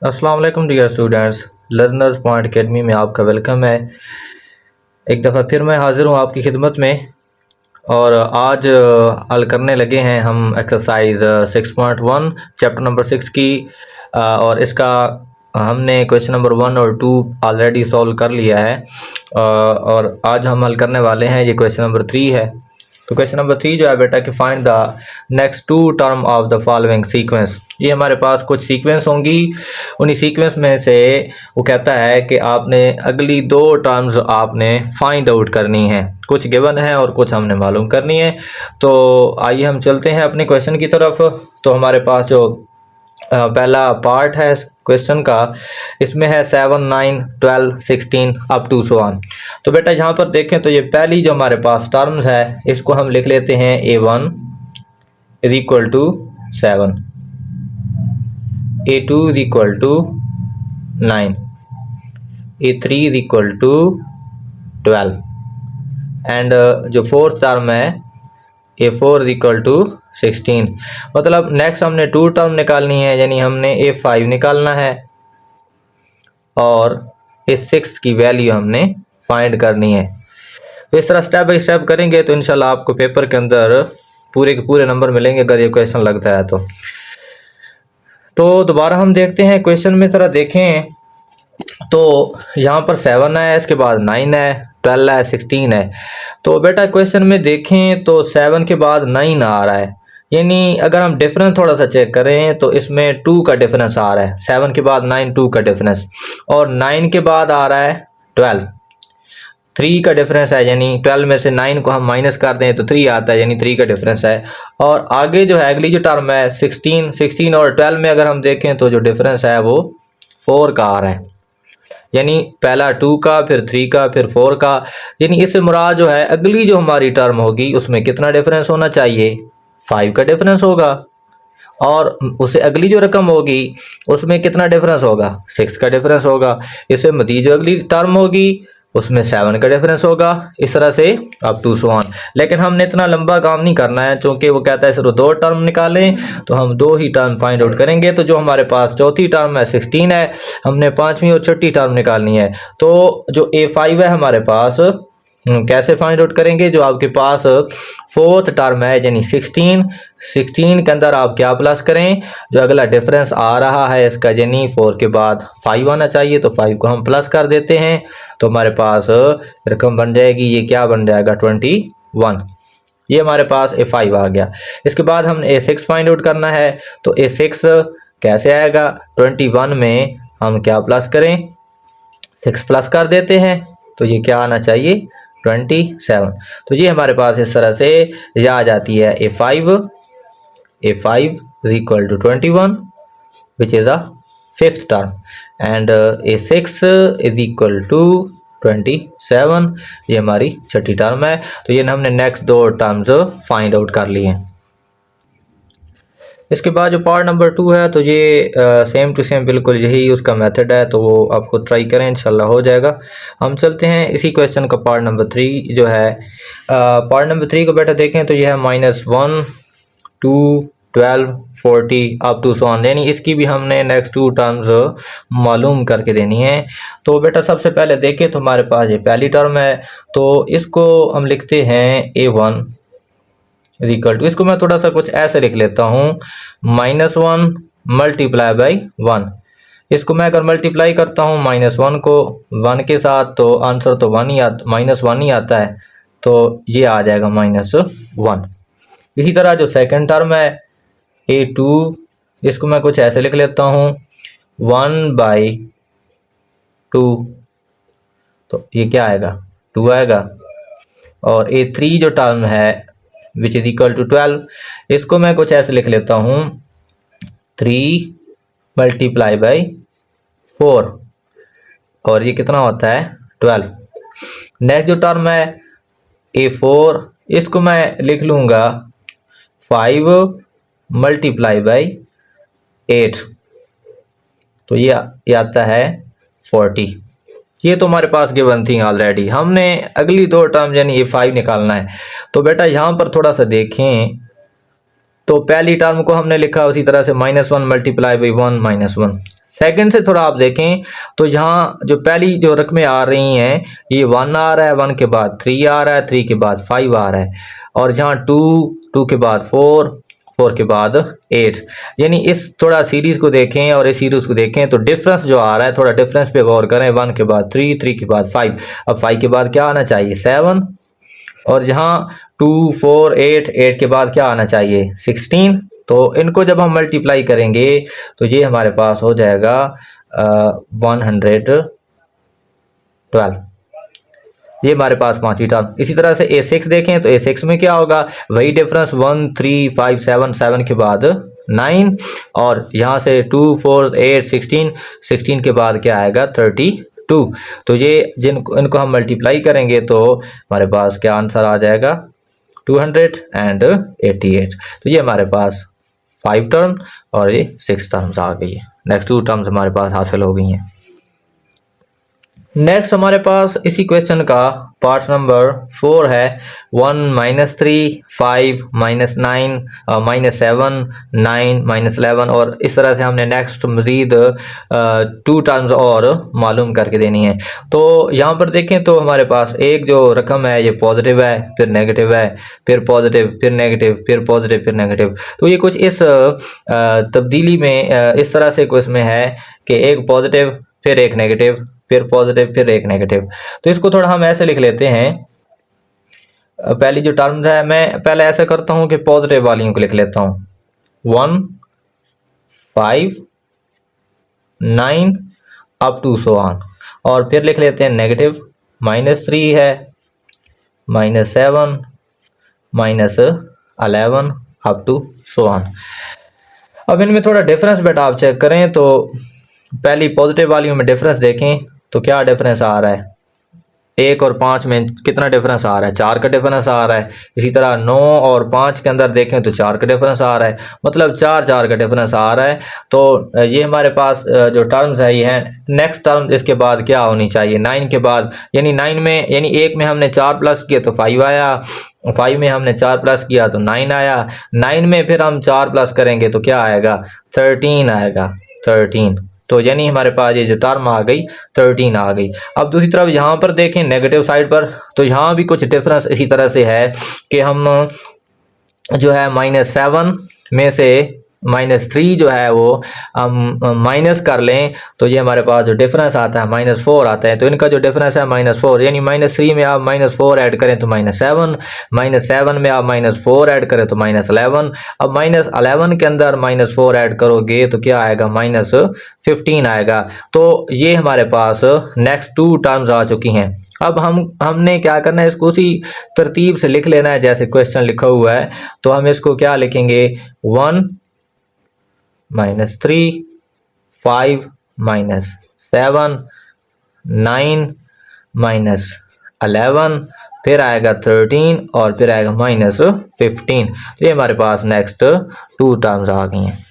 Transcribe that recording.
अस्सलाम वालेकुम dear students, learners point academy में आपका वेलकम है। एक दफ़ा फिर मैं हाज़िर हूँ आपकी खिदमत में और आज हल करने लगे हैं हम एक्सरसाइज 6.1 चैप्टर नंबर 6 की। और इसका हमने क्वेश्चन नंबर 1 और 2 ऑलरेडी सॉल्व कर लिया है और आज हम हल करने वाले हैं, ये क्वेश्चन नंबर 3 है। तो क्वेश्चन नंबर 3 जो है बेटा कि find the next two term of the following sequence. ये हमारे पास कुछ सीक्वेंस होंगी, उन्हीं सीक्वेंस में से वो कहता है कि आपने अगली दो टर्म्स आपने फाइंड आउट करनी है। कुछ गिवन है और कुछ हमने मालूम करनी है। तो आइए हम चलते हैं अपने क्वेश्चन की तरफ। तो हमारे पास जो पहला पार्ट है क्वेश्चन का, इसमें है 7, 9, 12, 16 अप टू सो ऑन। तो बेटा यहाँ पर देखें तो ये पहली जो हमारे पास टर्म्स है इसको हम लिख लेते हैं A1 is equal to 7, A2 is equal to 9, A3 is equal to 12 and जो फोर्थ टर्म है A4 इज इक्वल टू 16। मतलब नेक्स्ट हमने टू टर्म निकालनी है, यानी हमने A5 निकालना है और A6 की वैल्यू हमने फाइंड करनी है। तो इस तरह स्टेप बाय स्टेप करेंगे तो इंशाल्लाह आपको पेपर के अंदर पूरे के पूरे नंबर मिलेंगे अगर ये क्वेश्चन लगता है तो दोबारा हम देखते हैं क्वेश्चन में। ज़रा देखें तो यहाँ पर 7 है, इसके बाद 9 है, 12 है, 16 है। तो बेटा क्वेश्चन में देखें तो 7 के बाद 9 आ रहा है, यानी अगर हम डिफरेंस थोड़ा सा चेक करें तो इसमें 2 का डिफरेंस आ रहा है। 7 के बाद 9, 2 का डिफरेंस, और 9 के बाद आ रहा है 12, 3 का डिफरेंस है, यानी 12 में से 9 को हम माइनस कर दें तो 3 आता है, यानी 3 का डिफरेंस है। और आगे जो है अगली जो टर्म है 16 और 12 में अगर हम देखें तो जो डिफरेंस है वो 4 का आ रहा है, यानी पहला 2 का, फिर 3 का, फिर 4 का। यानी इससे मुराद जो है अगली जो हमारी टर्म होगी उसमें कितना डिफरेंस होना चाहिए, 5 का डिफरेंस होगा। और उससे अगली जो रकम होगी उसमें कितना डिफरेंस होगा, 6 का डिफरेंस होगा। इससे मजीद जो अगली टर्म होगी उसमें 7 का डिफरेंस होगा। इस तरह से अप टू सो ऑन। लेकिन हमने इतना लंबा काम नहीं करना है, क्योंकि वो कहता है सिर्फ दो टर्म निकालें, तो हम दो ही टर्म फाइंड आउट करेंगे। तो जो हमारे पास चौथी टर्म है 16 है, हमने पांचवी और छठी टर्म निकालनी है। तो जो A5 है हमारे पास, कैसे फाइंड आउट करेंगे, जो आपके पास फोर्थ टर्म है यानी 16 के अंदर आप क्या प्लस करें, जो अगला डिफरेंस आ रहा है इसका, यानी 4 के बाद 5 आना चाहिए, तो 5 को हम प्लस कर देते हैं तो हमारे पास रकम बन जाएगी, ये क्या बन जाएगा 21। ये हमारे पास A5 आ गया। इसके बाद हमने A6 फाइंड आउट करना है। तो A6 कैसे आएगा, 21 में हम क्या प्लस करें, 6 प्लस कर देते हैं तो ये क्या आना चाहिए 27। तो ये हमारे पास इस तरह से यह आ जाती है A5 is equal to 21 which is a fifth term, and A6 is equal to 27, ये हमारी छठी टर्म है। तो ये हमने नेक्स्ट दो टर्म्स फाइंड आउट कर लिए हैं। इसके बाद जो पार्ट नंबर 2 है तो ये सेम टू सेम बिल्कुल यही उसका मेथड है, तो वो आपको ट्राई करें, इंशाल्लाह हो जाएगा। हम चलते हैं इसी क्वेश्चन का पार्ट नंबर 3 जो है। पार्ट नंबर 3 को बेटा देखें तो ये है -1, 2, 12, 40 अप टू सो ऑन, यानी इसकी भी हमने नेक्स्ट टू टर्म्स मालूम करके देनी है। तो बेटा सबसे पहले देखें तो हमारे पास ये पहली टर्म है, तो इसको हम लिखते हैं A1 इज इक्वल टू, इसको मैं थोड़ा सा कुछ ऐसे लिख लेता हूँ, -1 मल्टीप्लाई बाई 1। इसको मैं अगर मल्टीप्लाई करता हूँ -1 को 1 के साथ तो आंसर तो -1 ही आता है, तो ये आ जाएगा -1। इसी तरह जो सेकंड टर्म है A2, इसको मैं कुछ ऐसे लिख लेता हूँ 1/2, तो ये क्या आएगा 2 आएगा। और A3 जो टर्म है विच इज इक्वल टू 12, इसको मैं कुछ ऐसे लिख लेता हूँ 3 मल्टीप्लाई बाई 4, और ये कितना होता है 12। नेक्स्ट जो टर्म है A4, इसको मैं लिख लूँगा 5 मल्टीप्लाई बाई 8, तो ये आता है 40। ये तो हमारे पास गिवन थी ऑलरेडी, हमने अगली दो टर्म यानी A5 निकालना है। तो बेटा यहाँ पर थोड़ा सा देखें तो पहली टर्म को हमने लिखा उसी तरह से -1 मल्टीप्लाई बाई 1 -1, सेकंड से थोड़ा आप देखें तो यहाँ जो पहली जो रकमें आ रही हैं ये 1 आ रहा है, 1 के बाद 3 आ रहा है, 3 के बाद 5 आ रहा है, और जहाँ 2 के बाद 4 के बाद 8, यानी इस थोड़ा सीरीज को देखें और इस सीरीज को देखें तो डिफरेंस जो आ रहा है, थोड़ा डिफरेंस पे गौर करें। 1 के बाद 3, 3 के बाद 5, अब 5 के बाद क्या आना चाहिए 7, और जहाँ 2, 4, 8 के बाद क्या आना चाहिए 16। तो इनको जब हम मल्टीप्लाई करेंगे तो ये हमारे पास हो जाएगा 112, ये हमारे पास पांचवी टर्म। इसी तरह से A6 देखें तो A6 में क्या होगा, वही डिफरेंस 1, 3, 5, 7 के बाद 9, और यहाँ से 2, 4, 8, 16 के बाद क्या आएगा 32। तो ये इनको हम मल्टीप्लाई करेंगे तो हमारे पास क्या आंसर आ जाएगा 288। तो ये हमारे पास 5 टर्म और ये 6 टर्म्स आ गई है। नेक्स्ट 2 टर्म्स हमारे पास हासिल हो गई हैं। नेक्स्ट हमारे पास इसी क्वेश्चन का पार्ट नंबर 4 है 1, -3, 5, -9, -7, 9, -11, और इस तरह से हमने नेक्स्ट मज़ीद 2 टर्म्स और मालूम करके देनी है। तो यहाँ पर देखें तो हमारे पास एक जो रकम है ये पॉजिटिव है, फिर नेगेटिव है, फिर पॉजिटिव, फिर नेगेटिव, फिर पॉजिटिव, फिर नेगेटिव। तो ये कुछ इस तब्दीली में इस तरह से कुछ में है कि एक पॉजिटिव, फिर एक नेगेटिव, फिर पॉजिटिव, फिर एक नेगेटिव। तो इसको थोड़ा हम ऐसे लिख लेते हैं। पहली जो टर्म्स है मैं पहले ऐसे करता हूं कि पॉजिटिव वालियों को लिख लेता हूं 1, 5, 9 अप टू सो ऑन, और फिर लिख लेते हैं नेगेटिव, -3 है, -7, -11 अप टू सो ऑन। अब इनमें थोड़ा डिफरेंस बेटा आप चेक करें तो पहली पॉजिटिव वालियों में डिफरेंस देखें तो क्या डिफरेंस आ रहा है, 1 और 5 में कितना डिफरेंस आ रहा है, 4 का डिफरेंस आ रहा है। इसी तरह 9 और 5 के अंदर देखें तो 4 का डिफरेंस आ रहा है, मतलब 4 का डिफरेंस आ रहा है। तो ये हमारे पास जो टर्म्स है ये हैं। नेक्स्ट टर्म इसके बाद क्या होनी चाहिए 9 के बाद, यानी 9 में, यानी 1 में हमने 4 प्लस किया तो 5 आया, 5 में हमने 4 प्लस किया तो 9 आया, 9 में फिर हम 4 प्लस करेंगे तो क्या आएगा 13 आएगा, 13। तो यानी हमारे पास ये जो टर्म आ गई 13 आ गई। अब दूसरी तरफ यहाँ पर देखें नेगेटिव साइड पर, तो यहाँ भी कुछ डिफरेंस इसी तरह से है कि हम जो है -7 में से -3 जो है वो हम माइनस कर लें तो ये हमारे पास जो डिफरेंस आता है -4 आता है। तो इनका जो डिफरेंस है -4, यानी -3 में आप -4 ऐड करें तो -7, -7 में आप -4 ऐड करें तो -11। अब -11 के अंदर -4 ऐड करोगे तो क्या आएगा -15 आएगा। तो ये हमारे पास नेक्स्ट 2 टर्म्स आ चुकी हैं। अब हमने क्या करना है, इसको उसी तरतीब से लिख लेना है जैसे क्वेश्चन लिखा हुआ है। तो हम इसको क्या लिखेंगे 1, -3, 5, -7, 9, -11, फिर आएगा 13 और फिर आएगा -15। तो ये हमारे पास नेक्स्ट 2 टर्म्स आ गई हैं।